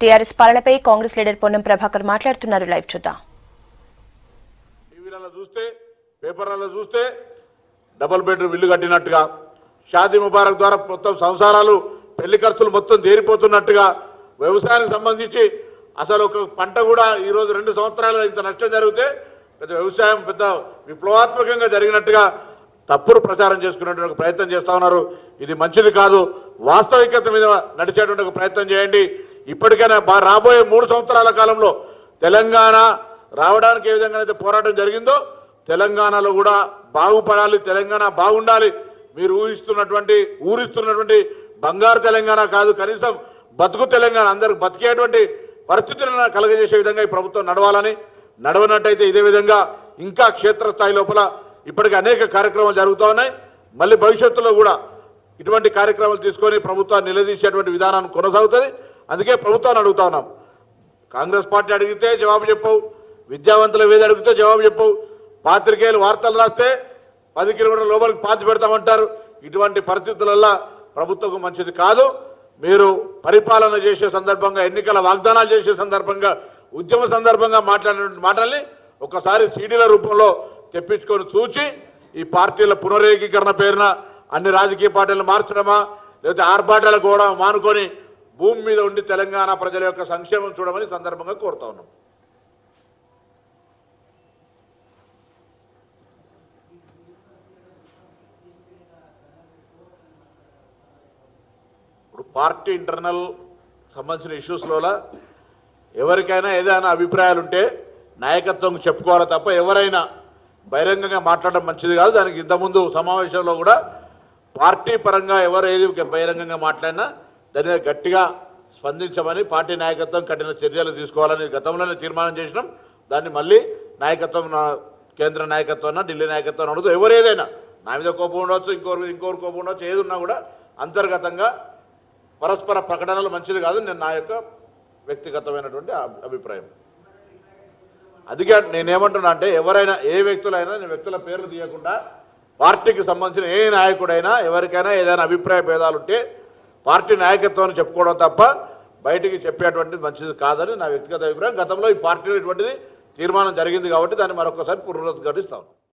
TRS పాలనపై Congress leader Ponnam Prabhakar మాట్లాడుతున్నారు. Live చూద్దాం. టీవీలలో చూస్తే పేపర్లలో చూస్తే డబుల్ బెడ్రూమ్ ఇల్లు కట్టినట్టుగా, షాదీ ముబారక్ ద్వారా మొత్తం సంసారాలు పెళ్లి ఖర్చులు మొత్తం తేరిపోతున్నట్టుగా, వ్యవసాయానికి సంబంధించి అసలు ఒక పంట కూడా ఈరోజు 2 సంవత్సరాలు ఇంత నష్టం జరిగితే పెద్ద వ్యవసాయం పెద్ద విప్లవాత్మకంగా జరిగినట్టుగా తప్పుడు ప్రచారం చేసుకునేటువంటి ప్రయత్నం చేస్తూ ఉన్నారు. ఇది మంచిది కాదు. వాస్తవికత మీద నడిచేటువంటి ఒక ప్రయత్నం చేయండి. ఇప్పటికైనా రాబోయే 3 సంవత్సరాల కాలంలో తెలంగాణ రావడానికి ఏ విధంగా అయితే పోరాటం జరిగిందో తెలంగాణలో కూడా బాగుపడాలి, తెలంగాణ బాగుండాలి. మీరు ఊరిస్తున్నటువంటి బంగారు తెలంగాణ కాదు, కనీసం బతుకు తెలంగాణ, అందరికి బతికేటువంటి పరిస్థితులను కలగజేసే విధంగా ఈ ప్రభుత్వం నడవనట్టయితే ఇదే విధంగా ఇంకా క్షేత్రస్థాయి లోపల ఇప్పటికీ అనేక కార్యక్రమాలు జరుగుతూ ఉన్నాయి. మళ్ళీ భవిష్యత్తులో కూడా ఇటువంటి కార్యక్రమాలు తీసుకొని ప్రభుత్వాన్ని నిలదీసేటువంటి విధానం కొనసాగుతుంది. అందుకే ప్రభుత్వాన్ని అడుగుతా ఉన్నాం. కాంగ్రెస్ పార్టీ అడిగితే జవాబు చెప్పవు, విద్యావంతుల మీద అడిగితే జవాబు చెప్పవు, పాత్రికేయులు వార్తలు రాస్తే 10 కిలోమీటర్ల లోపలికి పాతి పెడతామంటారు. ఇటువంటి పరిస్థితులలో ప్రభుత్వం మంచిది కాదు. మీరు పరిపాలన చేసే సందర్భంగా, ఎన్నికల వాగ్దానాలు చేసే సందర్భంగా, ఉద్యమ సందర్భంగా మాట్లాడినటువంటి మాటల్ని ఒకసారి సీడీల రూపంలో తెప్పించుకొని చూచి ఈ పార్టీల పునరేకీకరణ పేరున అన్ని రాజకీయ పార్టీలను మార్చడమా లేకపోతే ఆర్భాటాలు కూడా మానుకొని భూమి మీద ఉండి తెలంగాణ ప్రజల యొక్క సంక్షేమం చూడమని సందర్భంగా కోరుతా ఉన్నాం. ఇప్పుడు పార్టీ ఇంటర్నల్ సంబంధించిన ఇష్యూస్లో ఎవరికైనా ఏదైనా అభిప్రాయాలు ఉంటే నాయకత్వం చెప్పుకోవాలి తప్ప ఎవరైనా బహిరంగంగా మాట్లాడడం మంచిది కాదు. దానికి ఇంతకుముందు సమావేశంలో కూడా పార్టీ పరంగా ఎవరు ఏది బహిరంగంగా మాట్లాడినా దాని మీద గట్టిగా స్పందించమని పార్టీ నాయకత్వం కఠిన చర్యలు తీసుకోవాలని గతంలోనే తీర్మానం చేసినాం. దాన్ని మళ్ళీ నాయకత్వం, కేంద్ర నాయకత్వం, ఢిల్లీ నాయకత్వం అడుగుతూ ఎవరు ఏదైనా నా మీద కోపం ఉండవచ్చు, ఇంకోరు కోపం ఉండవచ్చు, ఏది ఉన్నా కూడా అంతర్గతంగా పరస్పర ప్రకటనలు మంచిది కాదు. నేను నా యొక్క వ్యక్తిగతమైనటువంటి అభిప్రాయం. అందుకే నేనేమంటున్నా అంటే ఎవరైనా ఏ వ్యక్తులైనా, నేను వ్యక్తుల పేర్లు తీయకుండా పార్టీకి సంబంధించిన ఏ నాయకుడైనా ఎవరికైనా ఏదైనా అభిప్రాయ భేదాలు ఉంటే పార్టీ నాయకత్వాన్ని చెప్పుకోవడం తప్ప బయటికి చెప్పేటువంటిది మంచిది కాదని నా వ్యక్తిగత అభిప్రాయం. గతంలో ఈ పార్టీలో ఇటువంటిది తీర్మానం జరిగింది కాబట్టి దాన్ని మరొకసారి పునరుద్ఘాటిస్తాను.